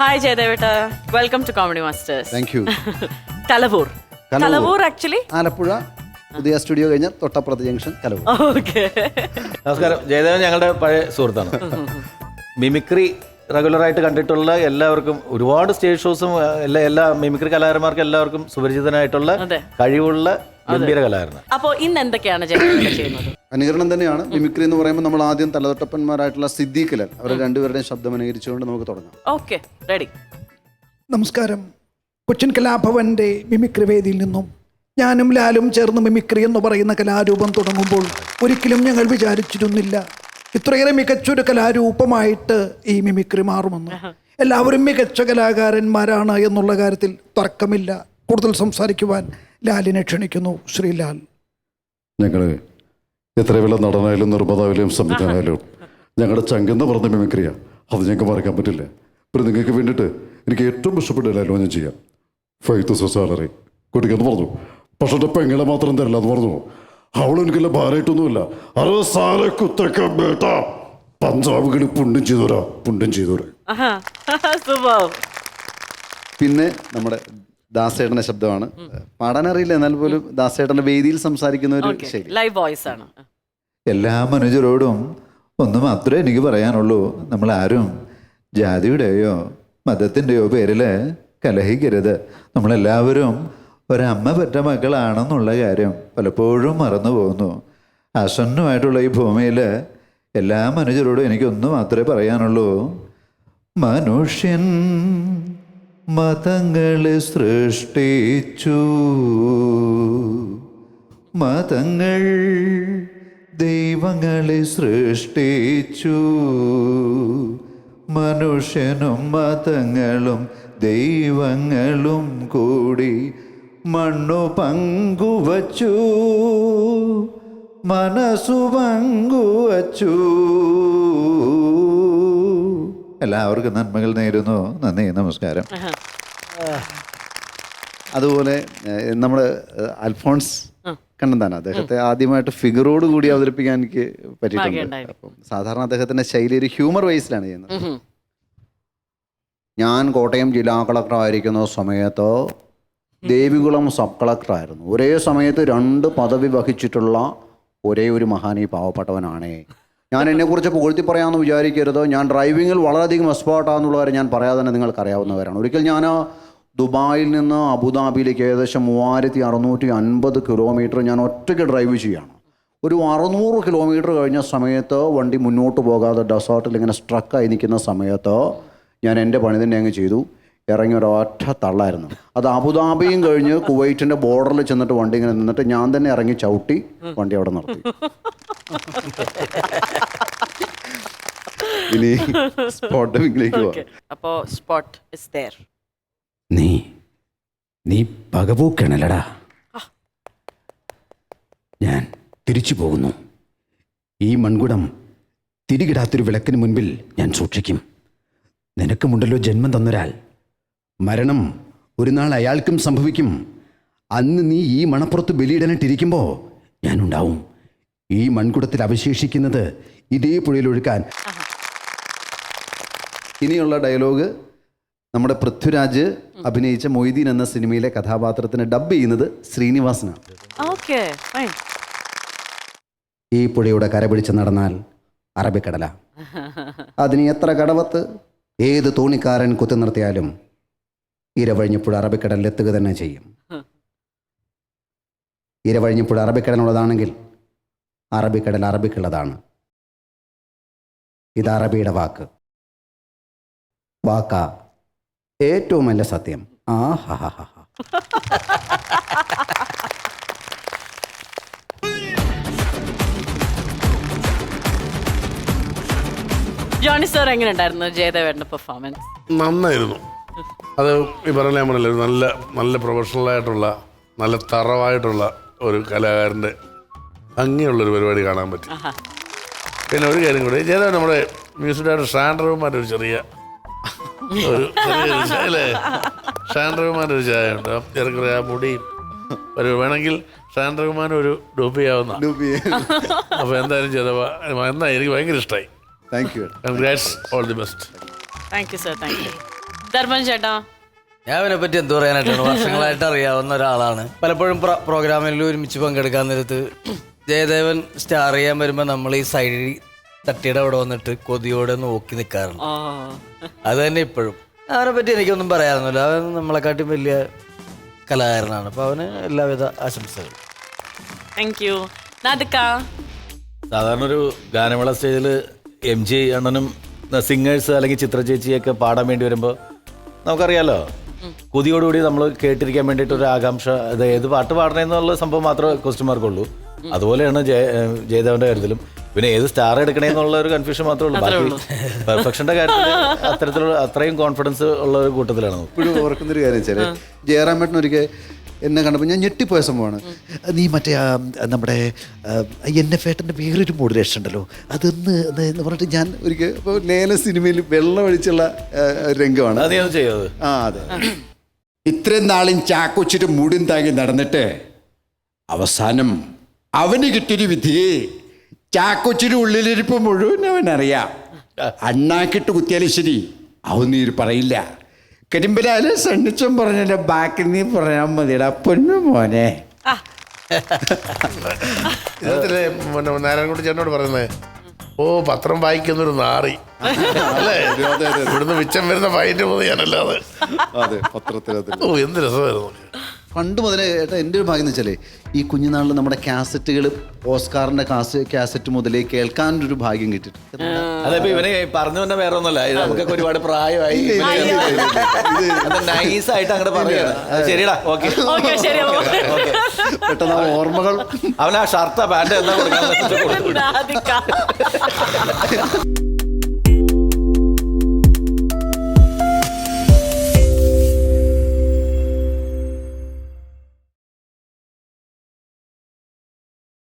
Hi ജയദേവേട്ട, welcome to comedy masters. Thank you. Kalavoor actually Alappuzha പുതിയ studio കഴിഞ്ഞ തൊട്ടപ്പുറത്ത് ജംഗ്ഷൻ കലവൂർ. ഓക്കെ. നമസ്കാരം. ജയദേവൻ ഞങ്ങളുടെ പഴയ സുഹൃത്താണ്. മിമിക്രി റെഗുലറായിട്ട് കണ്ടിട്ടുള്ള എല്ലാവർക്കും ഒരുപാട് സ്റ്റേജ് ഷോസും എല്ലാ മിമിക്രി കലാകാരന്മാർക്കും എല്ലാവർക്കും സുപരിചിതനായിട്ടുള്ള കഴിവുള്ള ഗംഭീര കലാകാരനാണ്. അപ്പോൾ ഇന്ന് എന്തൊക്കെയാണ് ജയദേവേട്ട ചെയ്യുന്നത്? അനുകരണം തന്നെയാണ് മിമിക്രി എന്ന് പറയുമ്പോൾ. നമ്മൾ ആദ്യം തലതൊട്ടപ്പന്മാരായിട്ടുള്ള സിദ്ദീഖ് അവർ രണ്ടുപേരുടെയും ശബ്ദം അനുകരിച്ചുകൊണ്ട് നമുക്ക് തുടങ്ങാം. Okay, ready. നമസ്കാരം. കൊച്ചിൻ കലാഭവന്റെ മിമിക്രി വേദിയിൽ നിന്നും ഞാനും ലാലും ചേർന്ന് മിമിക്രി എന്ന് പറയുന്ന കലാരൂപം തുടങ്ങുമ്പോൾ ഒരിക്കലും ഞങ്ങൾ വിചാരിച്ചിരുന്നില്ല ഇത്രയേറെ മികച്ചൊരു കലാരൂപമായിട്ട് ഈ മിമിക്രി മാറുമെന്ന്. എല്ലാവരും മികച്ച കലാകാരന്മാരാണ് എന്നുള്ള കാര്യത്തിൽ തർക്കമില്ല. കൂടുതൽ സംസാരിക്കുവാൻ ലാലിനെ ക്ഷണിക്കുന്നു. ശ്രീലാൽ. ഞങ്ങൾ എത്ര വലിയ നടനായാലും നിർമ്മാതാവിലും സംവിധാനമായാലും ഞങ്ങളുടെ ചങ്കെന്ന് പറഞ്ഞ മിമിക്രിയാണ്. അത് ഞങ്ങൾക്ക് മറക്കാൻ പറ്റില്ല. പിന്നെ നിങ്ങൾക്ക് വേണ്ടിയിട്ട് എനിക്ക് ഏറ്റവും ഇഷ്ടപ്പെട്ട ഡയലോഗ് ഞാൻ ചെയ്യാം. 5,000 സാലറി കുട്ടിക്കെന്ന് പറഞ്ഞു, പക്ഷെ എൻ്റെ പെങ്ങളെ മാത്രം തരില്ല എന്ന് പറഞ്ഞു. അവളെനിക്കല്ല ഭാരമായിട്ടൊന്നുമില്ല. 60 സാലെ കുത്തക്ക ബേട്ട പഞ്ചാബുകൾ പുണ്ടും ചെയ്തോരാ. പിന്നെ നമ്മുടെ ദാസേട്ടന്റെ ശബ്ദമാണ്. പാടാനറിയില്ല, എന്നാൽ പോലും ദാസേട്ടന്റെ വേദിയിൽ സംസാരിക്കുന്ന ഒരു ശൈലി. ലൈവ് വോയിസ് ആണ്. എല്ലാ മനുഷ്യരോടും ഒന്ന് മാത്രമേ എനിക്ക് പറയാനുള്ളൂ. നമ്മളാരും ജാതിയുടെയോ മതത്തിൻ്റെയോ പേരിൽ കലഹിക്കരുത്. നമ്മളെല്ലാവരും ഒരമ്മ പെറ്റ മക്കളാണെന്നുള്ള കാര്യം പലപ്പോഴും മറന്നു പോകുന്നു. ആസന്നമായിട്ടുള്ള ഈ ഭൂമിയിൽ എല്ലാ മനുഷ്യരോടും എനിക്കൊന്നു മാത്രമേ പറയാനുള്ളൂ. മനുഷ്യൻ മതങ്ങളെ സൃഷ്ടിച്ചു, മതങ്ങൾ ദൈവങ്ങളെ സൃഷ്ടിച്ചു, മനുഷ്യനും മതങ്ങളും ദൈവങ്ങളും കൂടി മണ്ണു പങ്കുവച്ചു, മനസ്സു പങ്കുവച്ചു. എല്ലാവർക്കും നന്മകൾ നേരുന്നു. നന്ദി, നമസ്കാരം. അതുപോലെ നമ്മുടെ അൽഫോൺസ് കണ്ണന്താനം, അദ്ദേഹത്തെ ആദ്യമായിട്ട് ഫിഗറോട് കൂടി അവതരിപ്പിക്കാൻ എനിക്ക് പറ്റിയിട്ടുണ്ട്. അപ്പം സാധാരണ അദ്ദേഹത്തിന്റെ ശൈലി ഒരു ഹ്യൂമർ വൈസിലാണ് ചെയ്യുന്നത്. ഞാൻ കോട്ടയം ജില്ലാ കളക്ടർ ആയിരിക്കുന്ന സമയത്ത് ദേവികുളം സബ് കളക്ടറായിരുന്നു. ഒരേ സമയത്ത് 2 പദവി വഹിച്ചിട്ടുള്ള ഒരേ ഒരു മഹാനീ പാവപ്പെട്ടവനാണ് ഞാൻ. എന്നെക്കുറിച്ച് പുകഴ്ത്തി പറയാമെന്ന് വിചാരിക്കരുത്. ഞാൻ ഡ്രൈവിങ്ങിൽ വളരെയധികം എക്സ്പേർട്ടാണെന്നുള്ള കാര്യം ഞാൻ പറയാതെ തന്നെ നിങ്ങൾക്കറിയാവുന്നവരാണ്. ഒരിക്കൽ ഞാൻ ദുബായിൽ നിന്ന് അബുദാബിയിലേക്ക് ഏകദേശം 3650 കിലോമീറ്റർ ഞാൻ ഒറ്റയ്ക്ക് ഡ്രൈവ് ചെയ്യുകയാണ്. ഒരു 600 കിലോമീറ്റർ കഴിഞ്ഞ സമയത്ത് വണ്ടി മുന്നോട്ട് പോകാതെ ഡെസേർട്ടിൽ ഇങ്ങനെ സ്ട്രക്കായി നിൽക്കുന്ന സമയത്ത് ഞാൻ എൻ്റെ പണി തന്നെ അങ്ങ് ചെയ്തു. ഇറങ്ങി ഒരൊറ്റ തള്ളായിരുന്നു. അത് അബുദാബിയും കഴിഞ്ഞ് കുവൈറ്റിൻ്റെ ബോർഡറിൽ ചെന്നിട്ട് വണ്ടി ഇങ്ങനെ നിന്നിട്ട് ഞാൻ തന്നെ ഇറങ്ങി ചവിട്ടി വണ്ടി അവിടെ നിർത്തി. ഇനി സ്പോട്ടിലേക്ക് പോവാം. അപ്പോൾ സ്പോട്ട് ഇസ് ദേർ. നീ പകപോക്കണല്ലടാ. ഞാൻ തിരിച്ചു പോകുന്നു. ഈ മൺകുടം തിരികിടാത്തൊരു വിളക്കിന് മുൻപിൽ ഞാൻ സൂക്ഷിക്കും. നിനക്കുമുണ്ടല്ലോ ജന്മം തന്നൊരാൾ. മരണം ഒരു നാൾ അയാൾക്കും സംഭവിക്കും. അന്ന് നീ ഈ മണപ്പുറത്ത് ബലിയിടാനിട്ടിരിക്കുമ്പോൾ ഞാനുണ്ടാവും. ഈ മൺകുടത്തിൽ അവശേഷിക്കുന്നത് ഇതേ പുഴയിലൊഴുക്കാൻ. ഇനിയുള്ള ഡയലോഗ് നമ്മുടെ പൃഥ്വിരാജ് അഭിനയിച്ച മൊയ്തീൻ എന്ന സിനിമയിലെ കഥാപാത്രത്തിന് ഡബ് ചെയ്യുന്നത് ശ്രീനിവാസനാണ്. ഈ പുഴയുടെ കരപിടിച്ച് നടന്നാൽ അറബിക്കടല. അതിന് എത്ര കടവത്ത് ഏത് തോണിക്കാരൻ കുത്തി നിർത്തിയാലും ഇരവഴിഞ്ഞപ്പുഴ അറബിക്കടലിലെത്തുക തന്നെ ചെയ്യും. ഇരവഴിഞ്ഞപ്പുഴ അറബിക്കടലുള്ളതാണെങ്കിൽ അറബിക്കടൽ അറബിക്കുള്ളതാണ്. ഇത് അറബിയുടെ വാക്കാ ഏറ്റവും നല്ല സത്യം. ആ ഹാ ഹാ ഹാ. ജോണി സാർ എങ്ങനെ ഉണ്ടായിരുന്നു ജയദേവേട്ടന്റെ പെർഫോമൻസ്? നന്നായിരുന്നു. അത് ഈ പറഞ്ഞ നമ്മളല്ലേ നല്ല നല്ല പ്രൊഫഷണലായിട്ടുള്ള നല്ല തറവായിട്ടുള്ള ഒരു കലാകാരൻ്റെ ഭംഗിയുള്ളൊരു പരിപാടി കാണാൻ പറ്റി. പിന്നെ ഒരു കാര്യം കൂടി, ജയദേവൻ നമ്മുടെ മ്യൂസിക് ഡയറക്ടർ ഷാൻഡ്രവുമാൻ്റെ ഒരു ചെറിയ അല്ലേ, ഷാൻഡ്രവുമാൻ്റെ ഒരു ചായ ഉണ്ട്. ചെറുക്കറ ആ മുടിയും ഒരു വേണമെങ്കിൽ ഷാൻഡ്രവുമാൻ ഒരു ഡൂപ്പ് ചെയ്യാവുന്ന. അപ്പോൾ എന്തായാലും ചെയ്തവ എന്നാ എനിക്ക് ഭയങ്കര ഇഷ്ടമായി. Thank you. Congrats, all the best. Thank you sir. Thank you. Dharman ചേട്ടാ? ഞാൻ അവനെ പറ്റി എന്ത് പറയാനായിട്ടാണ്, വർഷങ്ങളായിട്ട് അറിയാവുന്ന ഒരാളാണ്. പലപ്പോഴും പ്രോഗ്രാമിൽ ഒരുമിച്ച് പങ്കെടുക്കാൻ നേരത്ത് ജയദേവൻ സ്റ്റാർ ചെയ്യാൻ വരുമ്പോൾ നമ്മൾ ഈ സൈഡിൽ തട്ടിയുടെ അവിടെ വന്നിട്ട് കൊതിയോടെ നോക്കി നിൽക്കാറുണ്ട്. അത് തന്നെ ഇപ്പോഴും. അവനെ പറ്റി എനിക്കൊന്നും പറയാനൊന്നുമില്ല. അവൻ നമ്മളെക്കാട്ടും വലിയ കലാകാരനാണ്. അപ്പോൾ അവന് എല്ലാവിധ ആശംസകളും. Thank you. സാധാരണ ഒരു ഗാനമേള സ്റ്റേജിൽ MG അണ്ണനും സിംഗേഴ്സ് അല്ലെങ്കിൽ ചിത്ര ചേച്ചിയൊക്കെ പാടാൻ വേണ്ടി വരുമ്പോൾ നമുക്കറിയാലോ, കൊതിയോടുകൂടി നമ്മൾ കേട്ടിരിക്കാൻ വേണ്ടിയിട്ട് ഒരു ആകാംക്ഷ, അത് ഏത് പാട്ട് പാടണമെന്നുള്ള സംഭവം മാത്രമേ ക്വസ്റ്റ്യൻ മാർക്കുള്ളൂ. അതുപോലെയാണ് ജയദേവന്റെ കാര്യത്തിലും. പിന്നെ ഏത് സ്റ്റാർ എടുക്കണേന്നുള്ള ഒരു കൺഫ്യൂഷൻ മാത്രമേ ഉള്ളൂ. ബാക്കി പെർഫെക്ഷന്റെ കാര്യത്തിൽ അത്തരത്തിലുള്ള അത്രയും കോൺഫിഡൻസ് ഉള്ള ഒരു കൂട്ടത്തിലാണ്. ഇപ്പോഴും ഓർക്കുന്നൊരു കാര്യം വെച്ചാൽ ജയറാമേട്ടൻ ഒരിക്കൽ എന്നെ കണ്ടപ്പോൾ ഞാൻ ഞെട്ടിപ്പോയ സംഭവമാണ്. നീ മറ്റേ നമ്മുടെ എന്നെ ഫേട്ടൻ്റെ വേറൊരു മോഡുലേഷൻ ഉണ്ടല്ലോ അതൊന്ന് എന്ന് പറഞ്ഞിട്ട് ഞാൻ ഒരിക്കൽ ഇപ്പോൾ ലേല സിനിമയിൽ വെള്ളമൊഴിച്ചുള്ള രംഗമാണ്. അത് ഞാൻ ചെയ്തത്. ആ അതെ. ഇത്രയും നാളും ചാക്കൊച്ചിട്ട് മൂടും താങ്ങി നടന്നിട്ട് അവസാനം അവന് കിട്ടിയൊരു വിധിയെ ചാക്കൊച്ചിയുടെ ഉള്ളിലിരിപ്പ് മുഴുവൻ അവനറിയാം. അണ്ണാക്കിട്ട് കുത്തിയാലും ശരി അവൻ നീ പറയില്ല. കരിമ്പലാല് സണ്ണിച്ചം പറഞ്ഞതിന്റെ ബാക്കി നീ പറയാൻ മതിയടാ പൊന്നു മോനെ. ഇതിലെ നാരായണൻകുട്ടി ചേട്ടനോട് പറയുന്നത്, ഓ പത്രം വായിക്കുന്നൊരു നാറി അല്ലേ, ഇവിടുന്ന് മിച്ചം വരുന്ന ഫൈറ്റ് പോയി ഞാനല്ലാതെ. അതെ, പത്രത്തിൽ. ഓ എന്ത് രസമായിരുന്നു. പണ്ട് മുതലേ ഏട്ടാ എൻ്റെ ഒരു ഭാഗ്യം എന്ന് വെച്ചാൽ ഈ കുഞ്ഞുനാളിൽ നമ്മുടെ കാസറ്റുകൾ, ഓസ്കാറിൻ്റെ കാസറ്റ് മുതലേ കേൾക്കാനൊരു ഭാഗ്യം കിട്ടിയിട്ടുണ്ട്. അതിപ്പോ ഇവനെ പറഞ്ഞു തന്നെ വേറെ ഒന്നുമല്ല, നമുക്കൊക്കെ ഒരുപാട് പ്രായമായി. നൈസായിട്ട് അങ്ങോട്ട് പറയുകയാണ്. ശരിടാ, ഓക്കെ. പെട്ടെന്ന് ഓർമ്മകൾ അവനാ ഷർട്ടാ പാൻറ് എന്താ കൊടുക്കാൻ